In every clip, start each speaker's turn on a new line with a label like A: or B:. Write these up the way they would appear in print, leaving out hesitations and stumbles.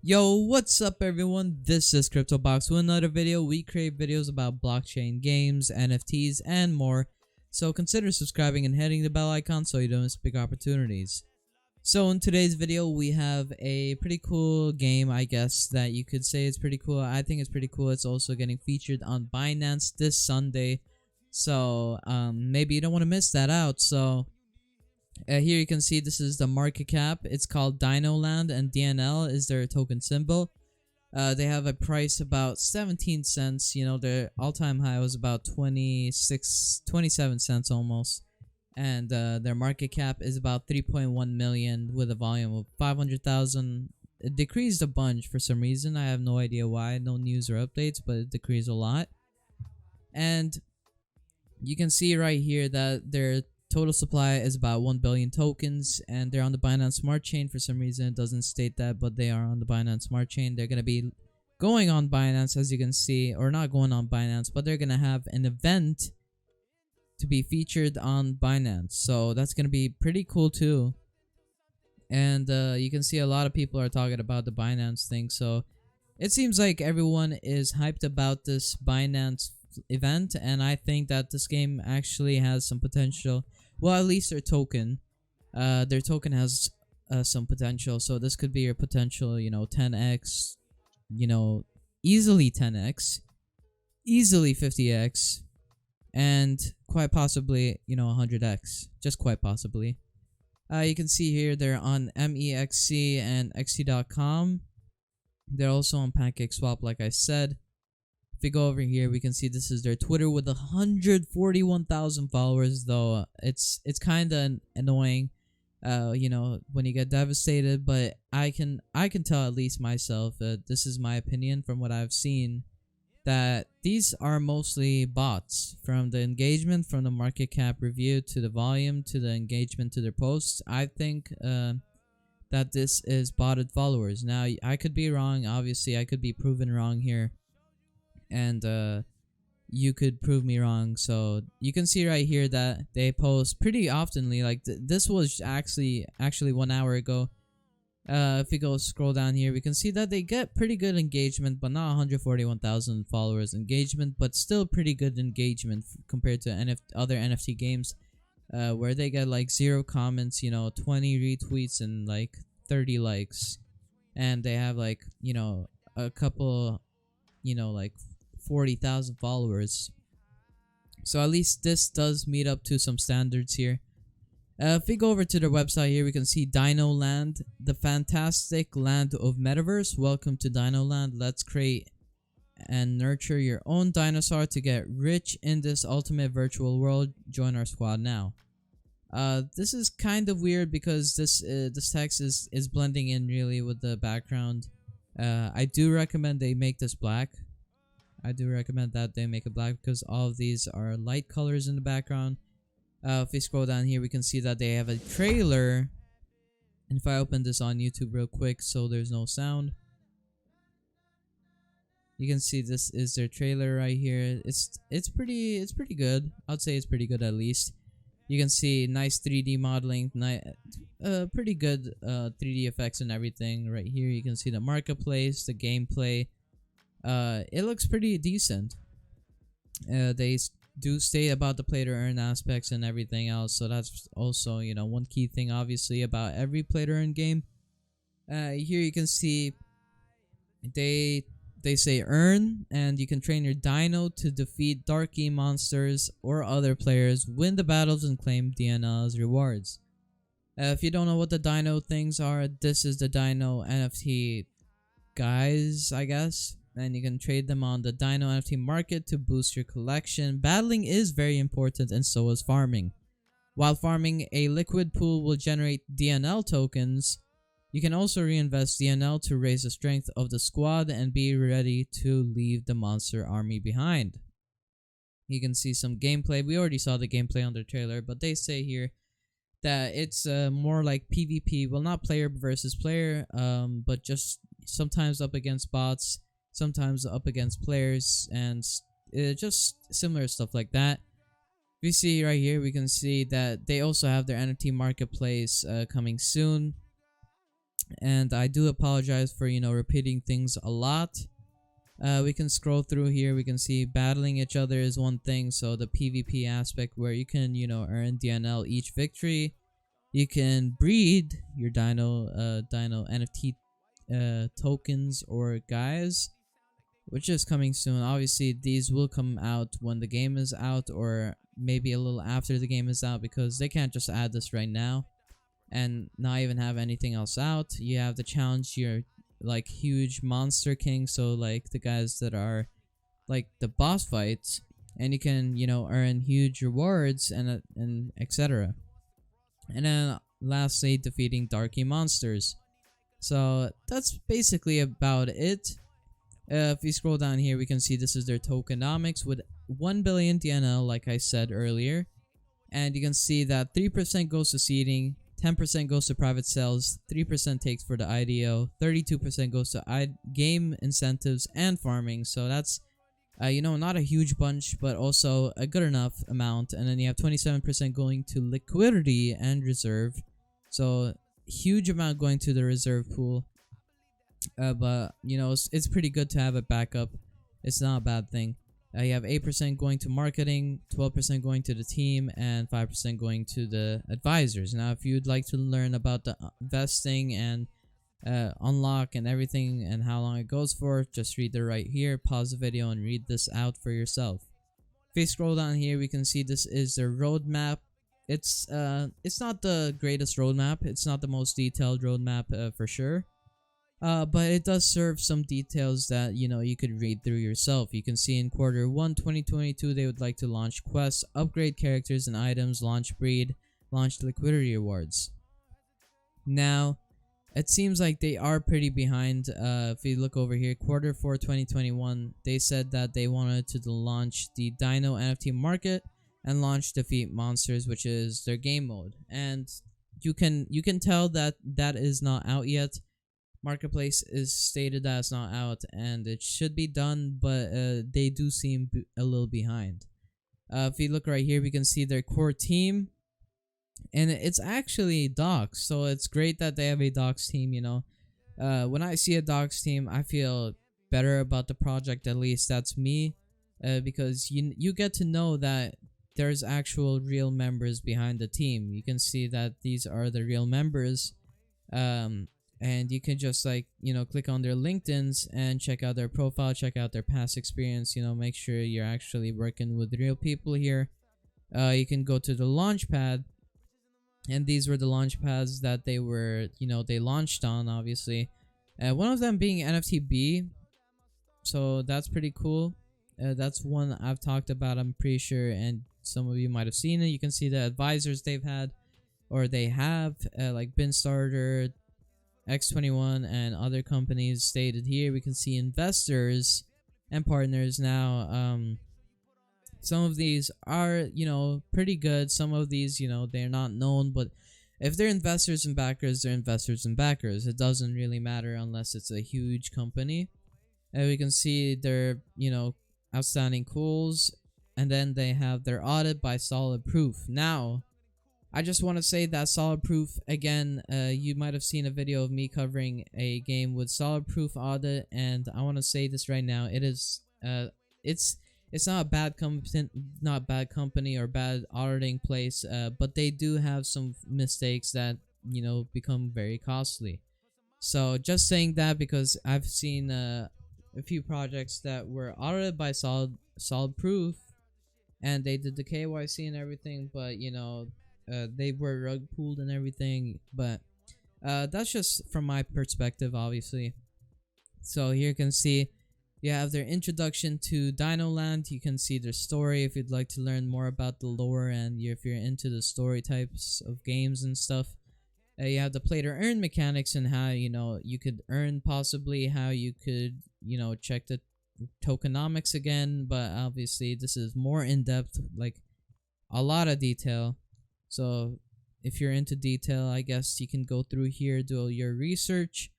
A: Yo, what's up everyone? This is CryptoBox with another video. We create videos about blockchain games, NFTs, and more. So consider subscribing and hitting the bell icon so you don't miss big opportunities. So in today's video, we have a pretty cool game, I guess, that you could say it's pretty cool. I think it's pretty cool. It's also getting featured on Binance this Sunday. So maybe you don't want to miss that out. So here you can see this is the market cap. It's called Dinoland, and DNL is their token symbol. They have a price about 17 cents. You know, their all-time high was about 27 cents almost. And their market cap is about 3.1 million with a volume of 500,000. It decreased a bunch for some reason. I have no idea why. No news or updates, but it decreased a lot. And you can see right here that their total supply is about 1 billion tokens, and they're on the Binance Smart Chain. For some reason, it doesn't state that, but they are on the Binance Smart Chain. They're going to be going on Binance, as you can see, or not going on Binance, but they're going to have an event to be featured on Binance. So that's going to be pretty cool too. And you can see a lot of people are talking about the Binance thing. So it seems like everyone is hyped about this Binance event, and I think that this game actually has some potential. Well, at least their token has some potential. So this could be your potential, 10x, easily 10x, easily 50x, and quite possibly, 100x, just quite possibly. You can see here they're on MEXC and XT.com. They're also on PancakeSwap, like I said. If we go over here, we can see this is their Twitter with 141,000 followers. Though it's kind of annoying, when you get devastated. But I can tell, at least myself, this is my opinion from what I've seen, that these are mostly bots. From the engagement, from the market cap review, to the volume, to the engagement, to their posts, I think that this is botted followers. Now, I could be wrong. Obviously, I could be proven wrong here, and you could prove me wrong. So you can see right here that they post pretty oftenly. Like this was actually 1 hour ago. If we go scroll down here, we can see that they get pretty good engagement, but not 141,000 followers engagement, but still pretty good engagement compared to other NFT games, where they get like 0 comments, 20 retweets, and like 30 likes, and they have like a couple, like 40,000 followers. So at least this does meet up to some standards here. If we go over to their website here, we can see Dinoland, the fantastic land of metaverse. Welcome to Dinoland. Let's create and nurture your own dinosaur to get rich in this ultimate virtual world. Join our squad now. This is kind of weird because this text is blending in really with the background. I do recommend they make this black. I do recommend that they make it black because all of these are light colors in the background. If we scroll down here, we can see that they have a trailer. And if I open this on YouTube real quick so there's no sound, you can see this is their trailer right here. It's pretty good. I'd say it's pretty good at least. You can see nice 3D modeling, pretty good 3D effects and everything. Right here you can see the marketplace, the gameplay. It looks pretty decent. They do state about the play to earn aspects and everything else, so that's also one key thing obviously about every play to earn game. Here you can see they say earn, and you can train your dino to defeat dark game monsters or other players, win the battles, and claim DNL as rewards. If you don't know what the dino things are, this is the dino NFT guys, I guess. And you can trade them on the Dino NFT market to boost your collection. Battling is very important, and so is farming. While farming, a liquid pool will generate DNL tokens. You can also reinvest DNL to raise the strength of the squad and be ready to leave the monster army behind. You can see some gameplay. We already saw the gameplay on the trailer, but they say here that it's more like PvP. Well, not player versus player, but just sometimes up against bots, sometimes up against players, and just similar stuff like that. We see right here, we can see that they also have their NFT marketplace coming soon. And I do apologize for repeating things a lot. We can scroll through here. We can see battling each other is one thing. So the PvP aspect where you can earn DNL each victory. You can breed your Dino NFT tokens or guys, which is coming soon. Obviously, these will come out when the game is out, or maybe a little after the game is out, because they can't just add this right now and not even have anything else out. You have to challenge your like huge monster king, so like the guys that are like the boss fights, and you can earn huge rewards and etc. And then lastly, defeating darky monsters. So that's basically about it. If we scroll down here, we can see this is their tokenomics with 1 billion DNL, like I said earlier. And you can see that 3% goes to seeding, 10% goes to private sales, 3% takes for the IDO, 32% goes to game incentives and farming. So that's, not a huge bunch, but also a good enough amount. And then you have 27% going to liquidity and reserve. So huge amount going to the reserve pool. But it's pretty good to have a backup. It's not a bad thing. You have 8% going to marketing, 12% going to the team, and 5% going to the advisors. Now, if you'd like to learn about the investing and unlock and everything and how long it goes for, just read the right here. Pause the video and read this out for yourself. If we scroll down here, we can see this is the roadmap. It's not the greatest roadmap. It's not the most detailed roadmap for sure. But it does serve some details that you could read through yourself. You can see in Q1 2022 they would like to launch quests, upgrade characters and items, launch breed, launch liquidity rewards. Now, it seems like they are pretty behind. If you look over here, Q4 2021, they said that they wanted to launch the Dino NFT market and launch defeat monsters, which is their game mode. And you can tell that is not out yet. Marketplace is stated that it's not out and it should be done, but they do seem a little behind. If you look right here, we can see their core team, and it's actually docs, so it's great that they have a docs team. When I see a docs team, I feel better about the project. At least that's me, because you get to know that there's actual real members behind the team. You can see that these are the real members. And you can just click on their LinkedIn's and check out their profile, check out their past experience, make sure you're actually working with real people here. You can go to the launch pad, and these were the launch pads that they were, they launched on, obviously. One of them being NFTB, so that's pretty cool. That's one I've talked about, I'm pretty sure, and some of you might have seen it. You can see the advisors they've had, or they have, like BinStarter, X21 and other companies stated here. We can see investors and partners now. Some of these are pretty good. Some of these they're not known, but if they're investors and backers, they're investors and backers. It doesn't really matter unless it's a huge company. And we can see their outstanding calls, and then they have their audit by solid proof. Now, I just want to say that solid proof, again, you might have seen a video of me covering a game with solid proof audit, and I want to say this right now. It is it's not a bad company or bad auditing place, but they do have some mistakes that become very costly. So just saying that, because I've seen a few projects that were audited by solid proof, and they did the KYC and everything, but they were rug pulled and everything. But that's just from my perspective, obviously. So here you can see you have their introduction to Dinoland. You can see their story if you'd like to learn more about the lore, and if you're into the story types of games and stuff. You have the play to earn mechanics and how you could earn, possibly how you could check the tokenomics again. But obviously this is more in depth, like a lot of detail. So if you're into detail, I guess you can go through here, do your research.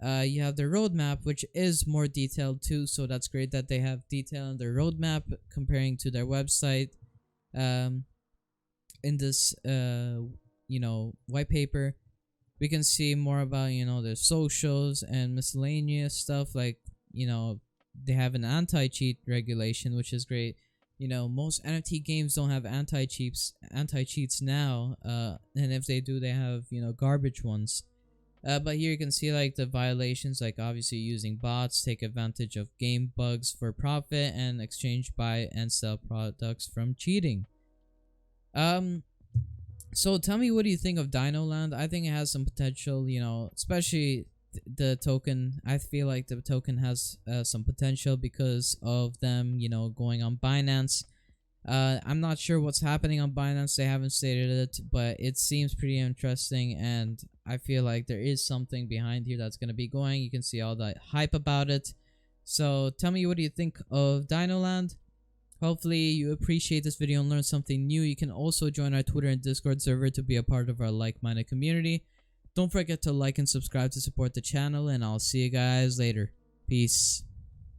A: You have the roadmap, which is more detailed too, so that's great that they have detail in their roadmap comparing to their website. In this white paper, We can see more about, their socials and miscellaneous stuff, like, they have an anti-cheat regulation, which is great. Most NFT games don't have anti-cheats now, and if they do, they have, garbage ones. But here you can see like the violations, like obviously using bots, take advantage of game bugs for profit, and exchange, buy and sell products from cheating. So tell me, what do you think of Dinoland? I think it has some potential, especially the token. I feel like the token has some potential because of them, going on Binance. I'm not sure what's happening on Binance. They haven't stated it, but it seems pretty interesting, and I feel like there is something behind here that's going to be going. You can see all the hype about it. So tell me, what do you think of Dinoland? Hopefully you appreciate this video and learn something new. You can also join our Twitter and Discord server to be a part of our like-minded community. Don't forget to like and subscribe to support the channel, and I'll see you guys later. Peace.